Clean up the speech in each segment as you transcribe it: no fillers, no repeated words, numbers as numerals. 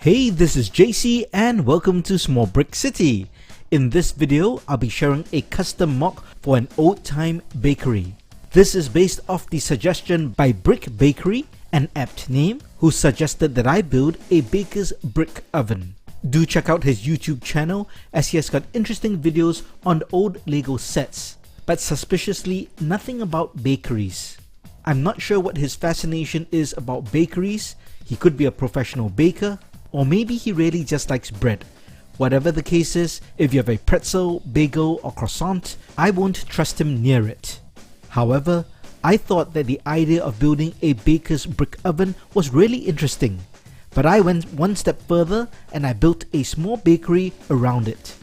Hey, this is JC and welcome to Small Brick City. In this video, I'll be sharing a custom mock for an old-time bakery. This is based off the suggestion by Brick Bakery, an apt name, who suggested that I build a baker's brick oven. Do check out his YouTube channel as he has got interesting videos on old Lego sets, but suspiciously nothing about bakeries. I'm not sure what his fascination is about bakeries. He could be a professional baker, or maybe he really just likes bread. Whatever the case is, if you have a pretzel, bagel or croissant, I won't trust him near it. However, I thought that the idea of building a baker's brick oven was really interesting, but I went one step further and I built a small bakery around it.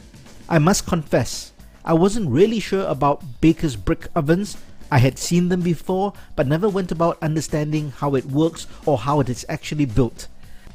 I must confess, I wasn't really sure about baker's brick ovens. I had seen them before but never went about understanding how it works or how it is actually built.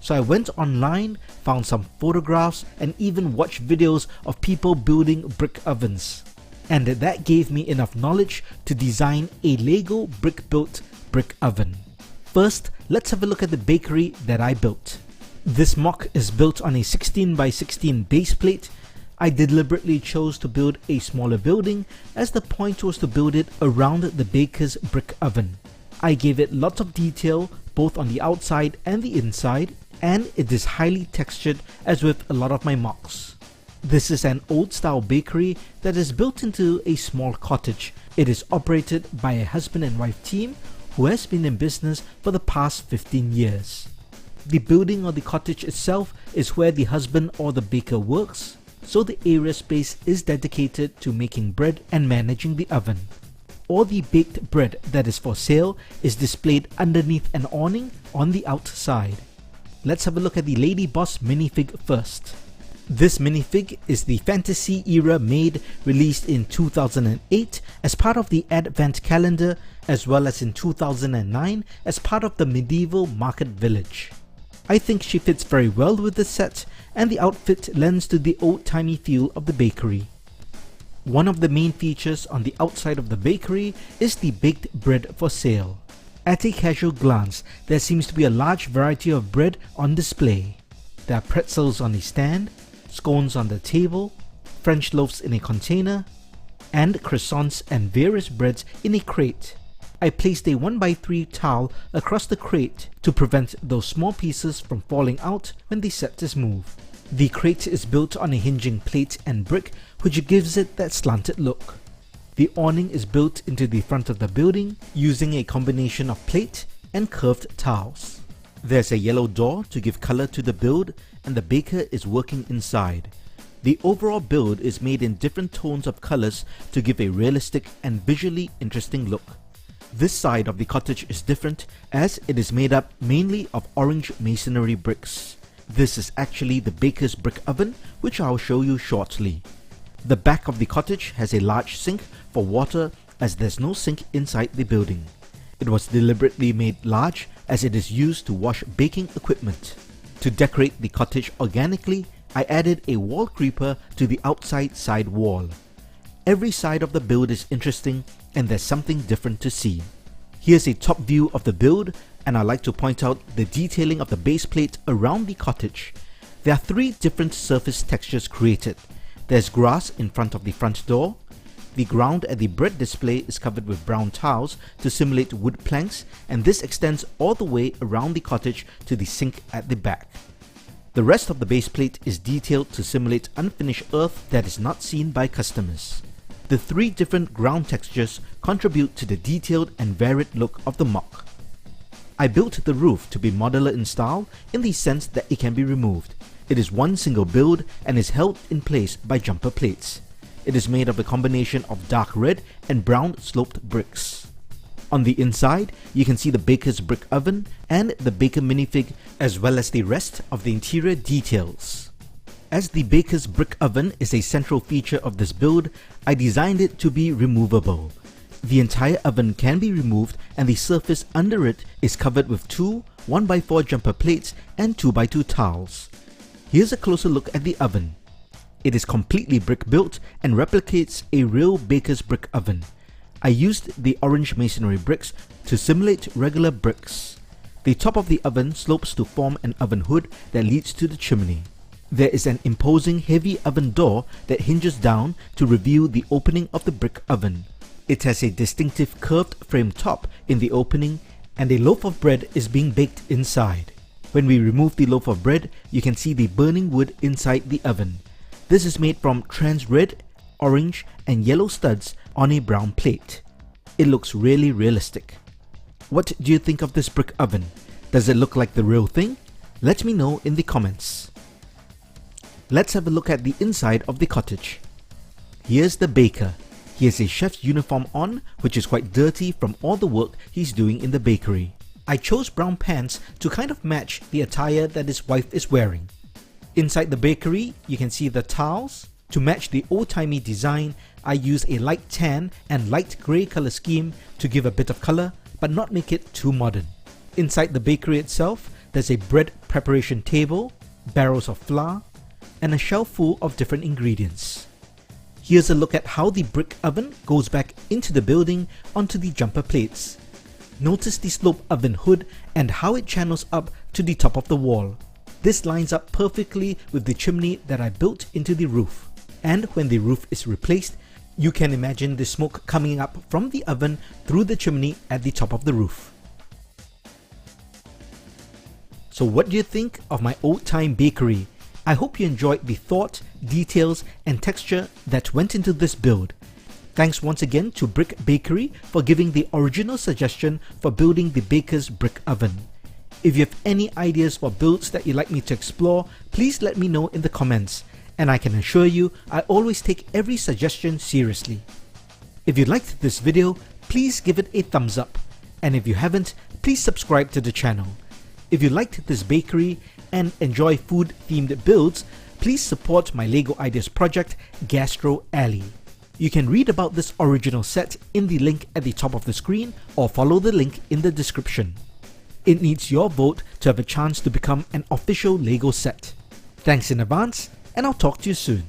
So I went online, found some photographs and even watched videos of people building brick ovens. And that gave me enough knowledge to design a Lego brick-built brick oven. First, let's have a look at the bakery that I built. This mock is built on a 16x16 base plate. I deliberately chose to build a smaller building as the point was to build it around the baker's brick oven. I gave it lots of detail both on the outside and the inside, and it is highly textured as with a lot of my mocks. This is an old style bakery that is built into a small cottage. It is operated by a husband and wife team who has been in business for the past 15 years. The building or the cottage itself is where the husband or the baker works, so the area space is dedicated to making bread and managing the oven. All the baked bread that is for sale is displayed underneath an awning on the outside. Let's have a look at the Lady Boss minifig first. This minifig is the fantasy era made, released in 2008 as part of the Advent calendar, as well as in 2009 as part of the medieval market village. I think she fits very well with the set, and the outfit lends to the old-timey feel of the bakery. One of the main features on the outside of the bakery is the baked bread for sale. At a casual glance, there seems to be a large variety of bread on display. There are pretzels on a stand, scones on the table, French loaves in a container, and croissants and various breads in a crate. I placed a 1x3 towel across the crate to prevent those small pieces from falling out when the set is moved. The crate is built on a hinging plate and brick, which gives it that slanted look. The awning is built into the front of the building using a combination of plate and curved tiles. There's a yellow door to give color to the build, and the baker is working inside. The overall build is made in different tones of colors to give a realistic and visually interesting look. This side of the cottage is different as it is made up mainly of orange masonry bricks. This is actually the baker's brick oven, which I'll show you shortly. The back of the cottage has a large sink for water as there's no sink inside the building. It was deliberately made large as it is used to wash baking equipment. To decorate the cottage organically, I added a wall creeper to the outside side wall. Every side of the build is interesting and there's something different to see. Here's a top view of the build, and I like to point out the detailing of the base plate around the cottage. There are 3 different surface textures created. There's grass in front of the front door. The ground at the bread display is covered with brown tiles to simulate wood planks, and this extends all the way around the cottage to the sink at the back. The rest of the base plate is detailed to simulate unfinished earth that is not seen by customers. The 3 different ground textures contribute to the detailed and varied look of the mock. I built the roof to be modular in style in the sense that it can be removed. It is one single build and is held in place by jumper plates. It is made of a combination of dark red and brown sloped bricks. On the inside, you can see the baker's brick oven and the baker minifig, as well as the rest of the interior details. As the baker's brick oven is a central feature of this build, I designed it to be removable. The entire oven can be removed and the surface under it is covered with 2 1x4 jumper plates and 2x2 tiles. Here's a closer look at the oven. It is completely brick built and replicates a real baker's brick oven. I used the orange masonry bricks to simulate regular bricks. The top of the oven slopes to form an oven hood that leads to the chimney. There is an imposing heavy oven door that hinges down to reveal the opening of the brick oven. It has a distinctive curved frame top in the opening, and a loaf of bread is being baked inside. When we remove the loaf of bread, you can see the burning wood inside the oven. This is made from trans red, orange and yellow studs on a brown plate. It looks really realistic. What do you think of this brick oven? Does it look like the real thing? Let me know in the comments. Let's have a look at the inside of the cottage. Here's the baker. He has a chef's uniform on, which is quite dirty from all the work he's doing in the bakery. I chose brown pants to kind of match the attire that his wife is wearing. Inside the bakery, you can see the tiles. To match the old-timey design, I used a light tan and light grey color scheme to give a bit of color, but not make it too modern. Inside the bakery itself, there's a bread preparation table, barrels of flour, and a shelf full of different ingredients. Here's a look at how the brick oven goes back into the building onto the jumper plates. Notice the slope oven hood and how it channels up to the top of the wall. This lines up perfectly with the chimney that I built into the roof. And when the roof is replaced, you can imagine the smoke coming up from the oven through the chimney at the top of the roof. So what do you think of my old-time bakery? I hope you enjoyed the thought, details and texture that went into this build. Thanks once again to Brick Bakery for giving the original suggestion for building the baker's brick oven. If you have any ideas for builds that you'd like me to explore, please let me know in the comments, and I can assure you I always take every suggestion seriously. If you liked this video, please give it a thumbs up, and if you haven't, please subscribe to the channel. If you liked this bakery and enjoy food themed builds, please support my LEGO Ideas project, Gastro Alley. You can read about this original set in the link at the top of the screen or follow the link in the description. It needs your vote to have a chance to become an official LEGO set. Thanks in advance, and I'll talk to you soon.